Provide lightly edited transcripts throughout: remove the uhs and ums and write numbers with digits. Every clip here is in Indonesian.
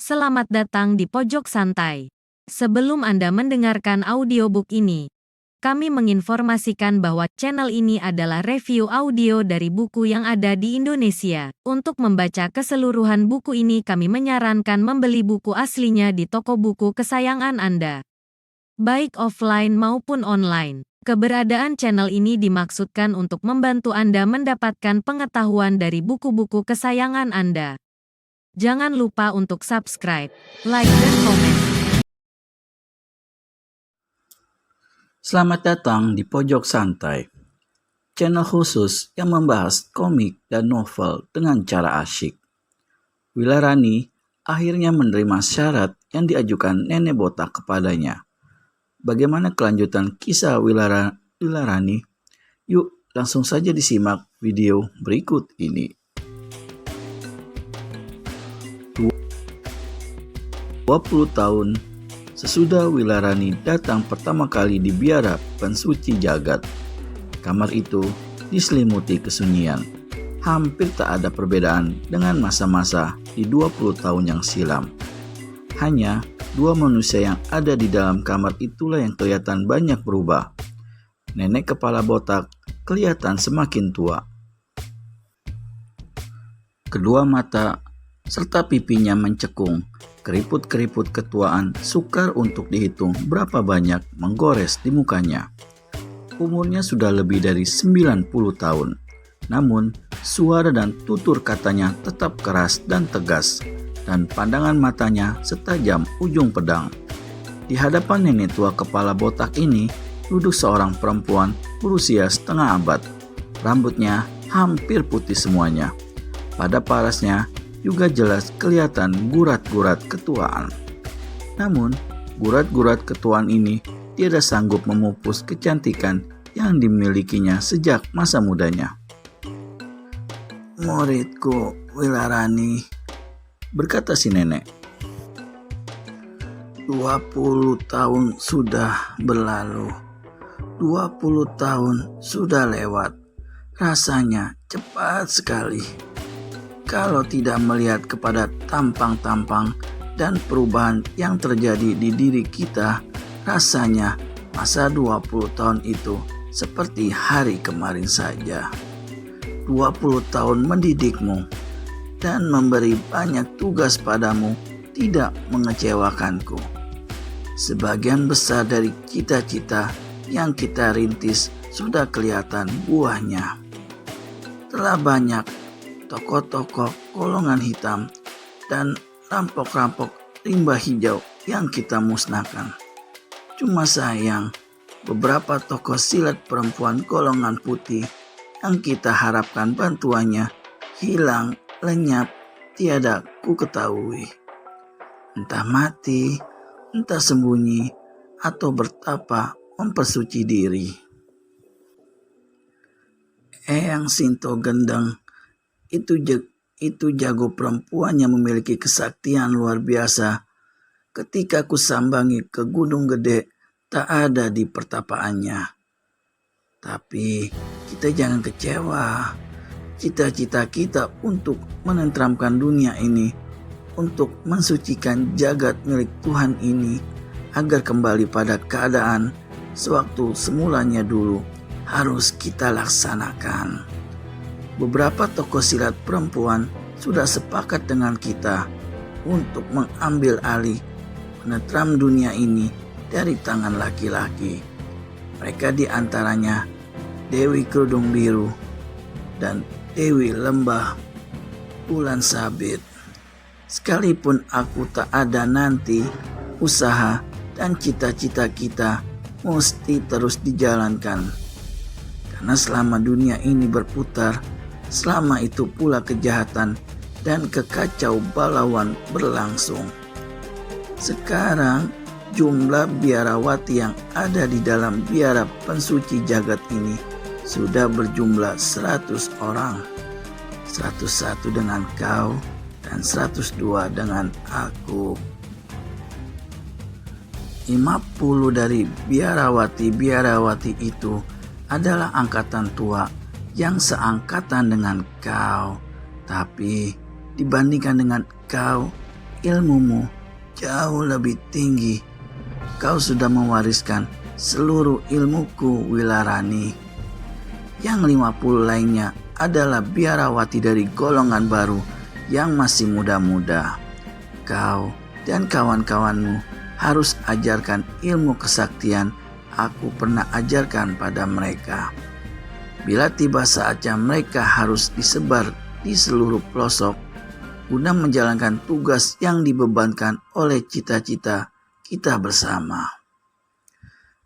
selamat datang di Pojok Santai. Sebelum Anda mendengarkan audiobook ini, kami menginformasikan bahwa channel ini adalah review audio dari buku yang ada di Indonesia. Untuk membaca keseluruhan buku ini kami menyarankan membeli buku aslinya di toko buku kesayangan Anda, baik offline maupun online. Keberadaan channel ini dimaksudkan untuk membantu Anda mendapatkan pengetahuan dari buku-buku kesayangan Anda. Jangan lupa untuk subscribe, like, dan komen. Selamat datang di Pojok Santai, channel khusus yang membahas komik dan novel dengan cara asyik. Wilarani akhirnya menerima syarat yang diajukan nenek botak kepadanya. Bagaimana kelanjutan kisah Wilarani? Yuk langsung saja disimak video berikut ini. 20 tahun sesudah Wilarani datang pertama kali di biara pensuci jagat. Kamar itu diselimuti kesunyian. Hampir tak ada perbedaan dengan masa-masa di 20 tahun yang silam. Hanya dua manusia yang ada di dalam kamar itulah yang kelihatan banyak berubah. Nenek kepala botak kelihatan semakin tua. Kedua mata serta pipinya mencekung. Keriput-keriput ketuaan sukar untuk dihitung berapa banyak menggores di mukanya. Umurnya sudah lebih dari 90 tahun. Namun, suara dan tutur katanya tetap keras dan tegas, dan pandangan matanya setajam ujung pedang. Di hadapan nenek tua kepala botak ini, duduk seorang perempuan berusia setengah abad. Rambutnya hampir putih semuanya. Pada parasnya juga jelas kelihatan gurat-gurat ketuaan. Namun, gurat-gurat ketuaan ini tidak sanggup memupus kecantikan yang dimilikinya sejak masa mudanya. "Muridku Wilarani," berkata si nenek. 20 tahun sudah berlalu. 20 tahun sudah lewat. Rasanya cepat sekali. Kalau tidak melihat kepada tampang-tampang dan perubahan yang terjadi di diri kita, rasanya masa 20 tahun itu seperti hari kemarin saja. 20 tahun mendidikmu dan memberi banyak tugas padamu tidak mengecewakanku. Sebagian besar dari cita-cita yang kita rintis sudah kelihatan buahnya. Telah banyak tokoh-tokoh golongan hitam dan rampok-rampok rimba hijau yang kita musnahkan. Cuma sayang, beberapa tokoh silat perempuan golongan putih yang kita harapkan bantuannya hilang, lenyap, tiada ku ketahui. Entah mati, entah sembunyi, atau bertapa mempersuci diri. Eyang Sinto Gendeng itu jago perempuan yang memiliki kesaktian luar biasa. Ketika ku sambangi ke Gunung Gede, tak ada di pertapaannya. Tapi kita jangan kecewa. Cita-cita kita untuk menenteramkan dunia ini, untuk mensucikan jagat milik Tuhan ini, agar kembali pada keadaan sewaktu semulanya dulu, harus kita laksanakan. Beberapa tokoh silat perempuan sudah sepakat dengan kita untuk mengambil alih menenteram dunia ini dari tangan laki-laki. Mereka diantaranya Dewi Kerudung Biru dan Dewi Lembah Bulan Sabit. Sekalipun aku tak ada nanti, usaha dan cita-cita kita mesti terus dijalankan. Karena selama dunia ini berputar, selama itu pula kejahatan dan kekacau balauan berlangsung. Sekarang jumlah biarawati yang ada di dalam biara pensuci jagat ini sudah berjumlah 100 orang. 101 dengan kau dan 102 dengan aku. 50 dari biarawati itu adalah angkatan tua yang seangkatan dengan kau, tapi dibandingkan dengan kau, ilmumu jauh lebih tinggi. Kau sudah mewariskan seluruh ilmuku, Wilarani. Yang 50 lainnya adalah biarawati dari golongan baru yang masih muda-muda. Kau dan kawan-kawanmu harus ajarkan ilmu kesaktian aku pernah ajarkan pada mereka. Bila tiba saatnya mereka harus disebar di seluruh pelosok guna menjalankan tugas yang dibebankan oleh cita-cita kita bersama.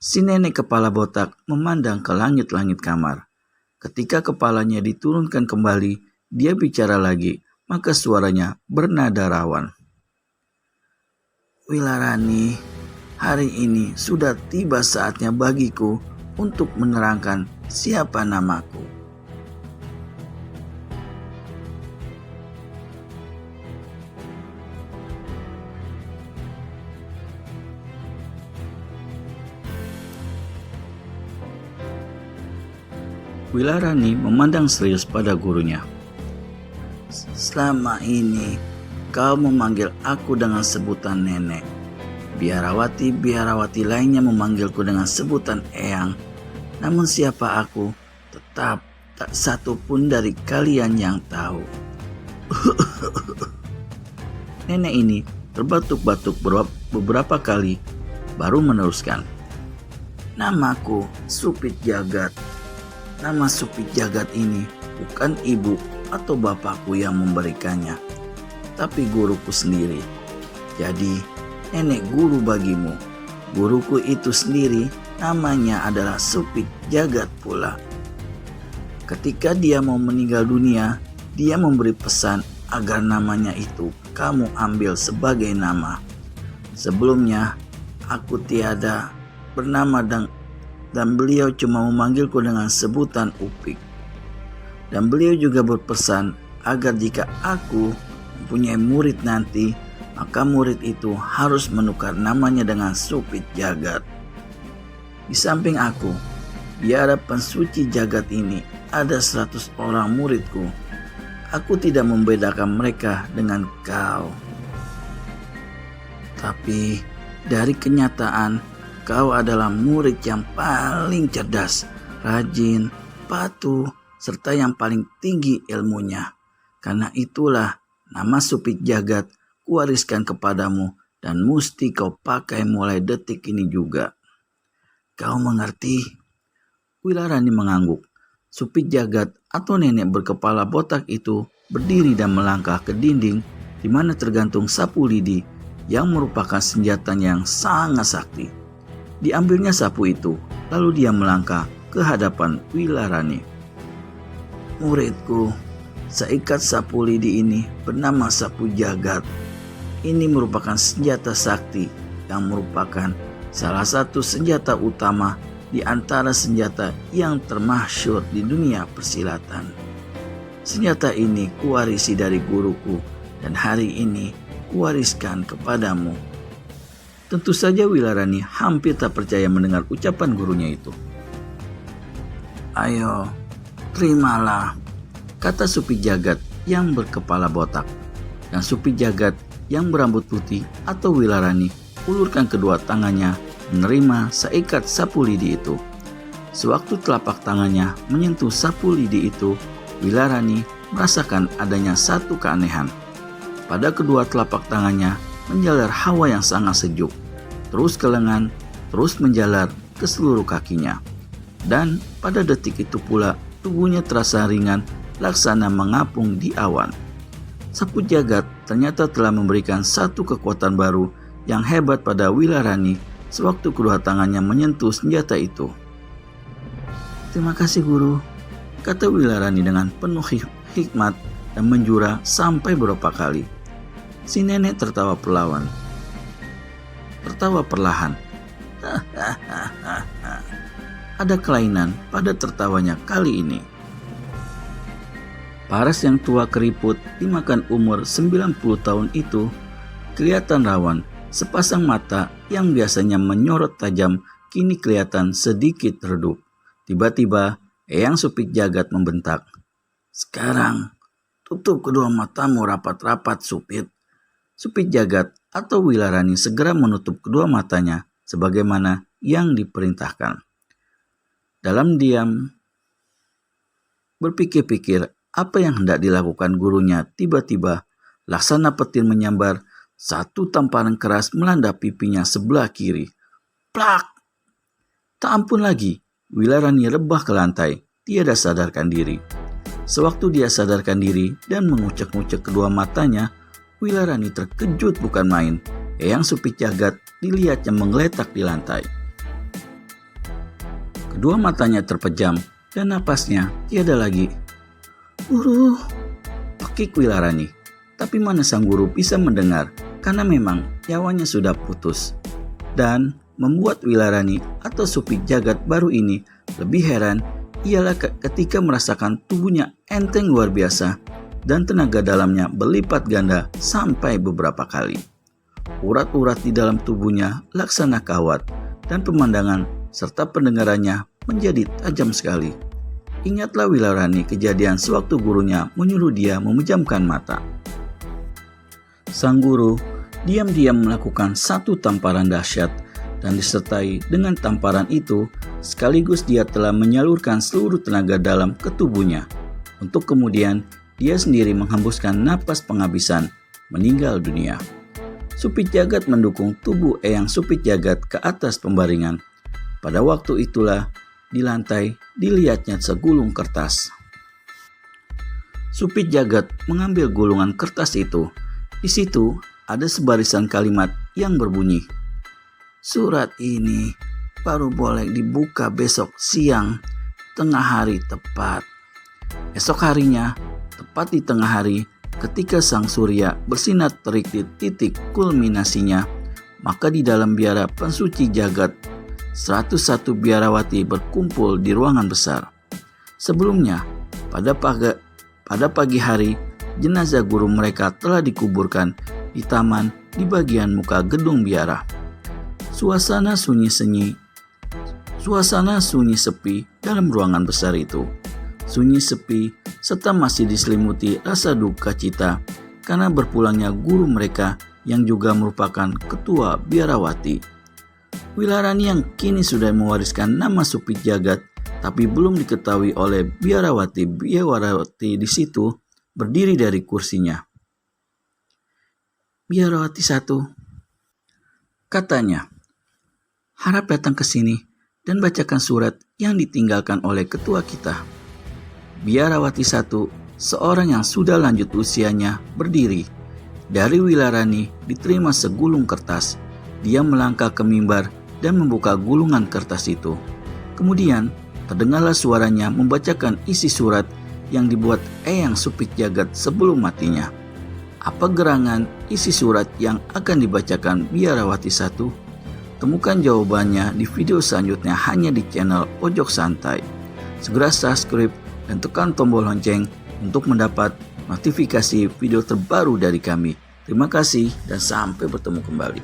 Si nenek kepala botak memandang ke langit-langit kamar. Ketika kepalanya diturunkan kembali, dia bicara lagi, maka suaranya bernada rawan. Wilarani, hari ini sudah tiba saatnya bagiku untuk menerangkan siapa namaku. Wilarani memandang serius pada gurunya. Selama ini kau memanggil aku dengan sebutan nenek. Biarawati lainnya memanggilku dengan sebutan eyang. Namun siapa aku, tetap tak satu pun dari kalian yang tahu. Nenek ini terbatuk-batuk beberapa kali, baru meneruskan. Namaku Supit Jagat. Nama Supit Jagat ini bukan ibu atau bapakku yang memberikannya, tapi guruku sendiri. Jadi, nenek guru bagimu. Guruku itu sendiri namanya adalah Supit Jagat pula. Ketika dia mau meninggal dunia, dia memberi pesan agar namanya itu kamu ambil sebagai nama. Sebelumnya, aku tiada bernama dan beliau cuma memanggilku dengan sebutan Upik. Dan beliau juga berpesan agar jika aku mempunyai murid nanti, maka murid itu harus menukar namanya dengan Supit Jagat. Di samping aku, di hadapan suci jagat ini ada 100 orang muridku. Aku tidak membedakan mereka dengan kau. Tapi dari kenyataan, kau adalah murid yang paling cerdas, rajin, patuh, serta yang paling tinggi ilmunya. Karena itulah nama Supit Jagat kuwariskan kepadamu dan mesti kau pakai mulai detik ini juga. Kau mengerti? Wilarani mengangguk. Supit Jagat atau nenek berkepala botak itu berdiri dan melangkah ke dinding di mana tergantung sapu lidi yang merupakan senjatanya yang sangat sakti. Diambilnya sapu itu, lalu dia melangkah ke hadapan Wilarani. Muridku, seikat sapu lidi ini bernama Sapu Jagat. Ini merupakan senjata sakti yang merupakan salah satu senjata utama di antara senjata yang termasyhur di dunia persilatan. Senjata ini kuwarisi dari guruku dan hari ini kuwariskan kepadamu. Tentu saja Wilarani hampir tak percaya mendengar ucapan gurunya itu. Ayo, terimalah, kata Supit Jagat yang berkepala botak. Dan Supit Jagat yang berambut putih atau Wilarani ulurkan kedua tangannya menerima seikat sapu lidi itu. Sewaktu telapak tangannya menyentuh sapu lidi itu, Wilarani merasakan adanya satu keanehan. Pada kedua telapak tangannya menjalar hawa yang sangat sejuk, terus ke lengan, terus menjalar ke seluruh kakinya. Dan pada detik itu pula tubuhnya terasa ringan, laksana mengapung di awan. Sapu Jagat ternyata telah memberikan satu kekuatan baru yang hebat pada Wilarani sewaktu kedua tangannya menyentuh senjata itu. Terima kasih guru, kata Wilarani dengan penuh hikmat dan menjura sampai beberapa kali. Si nenek tertawa perlahan. Ada kelainan pada tertawanya kali ini. Paras yang tua keriput dimakan umur 90 tahun itu kelihatan rawan. Sepasang mata yang biasanya menyorot tajam kini kelihatan sedikit redup. Tiba-tiba Eyang Supit Jagat membentak. Sekarang tutup kedua matamu rapat-rapat, Supit. Supit Jagat atau Wilarani segera menutup kedua matanya sebagaimana yang diperintahkan. Dalam diam berpikir-pikir apa yang hendak dilakukan gurunya, tiba-tiba laksana petir menyambar, satu tamparan keras melanda pipinya sebelah kiri. Plak! Tak ampun lagi, Wilarani rebah ke lantai, tiada sadarkan diri. Sewaktu dia sadarkan diri dan mengucek-ngucek kedua matanya, Wilarani terkejut bukan main. Eyang Supit Jagat dilihatnya menggeletak di lantai. Kedua matanya terpejam dan napasnya tiada lagi. "Guru," pekik Wilarani. Tapi mana sang guru bisa mendengar karena memang nyawanya sudah putus. Dan membuat Wilarani atau Supit Jagat baru ini lebih heran ialah ketika merasakan tubuhnya enteng luar biasa dan tenaga dalamnya berlipat ganda sampai beberapa kali. Urat-urat di dalam tubuhnya laksana kawat dan pemandangan serta pendengarannya menjadi tajam sekali. Ingatlah Wilarani kejadian sewaktu gurunya menyuruh dia memejamkan mata. Sang guru diam-diam melakukan satu tamparan dahsyat dan disertai dengan tamparan itu sekaligus dia telah menyalurkan seluruh tenaga dalam ke tubuhnya untuk kemudian dia sendiri menghembuskan napas penghabisan meninggal dunia. Supit Jagat mendukung tubuh Eyang Supit Jagat ke atas pembaringan. Pada waktu itulah di lantai dilihatnya segulung kertas. Supit Jagat mengambil gulungan kertas itu. Di situ ada sebarisan kalimat yang berbunyi, "Surat ini baru boleh dibuka besok siang, tengah hari tepat." Esok harinya, tepat di tengah hari, ketika sang surya bersinar terik di titik kulminasinya, maka di dalam biara pensuci jagat, 101 biarawati berkumpul di ruangan besar. Sebelumnya, pada pagi hari, jenazah guru mereka telah dikuburkan di taman di bagian muka gedung biara. Suasana sunyi sepi dalam ruangan besar itu. Sunyi sepi serta masih diselimuti rasa duka cita karena berpulangnya guru mereka yang juga merupakan ketua biarawati. Wilarani yang kini sudah mewariskan nama Supit Jagat tapi belum diketahui oleh biarawati di situ berdiri dari kursinya. "Biarawati 1," katanya, "harap datang ke sini dan bacakan surat yang ditinggalkan oleh ketua kita." Biarawati 1, seorang yang sudah lanjut usianya, berdiri. Dari Wilarani diterima segulung kertas. Dia melangkah ke mimbar dan membuka gulungan kertas itu. Kemudian terdengarlah suaranya membacakan isi surat yang dibuat Eyang Supit Jagat sebelum matinya. Apa gerangan isi surat yang akan dibacakan Biarawati 1? Temukan jawabannya di video selanjutnya hanya di channel Pojok Santai. Segera subscribe dan tekan tombol lonceng untuk mendapat notifikasi video terbaru dari kami. Terima kasih dan sampai bertemu kembali.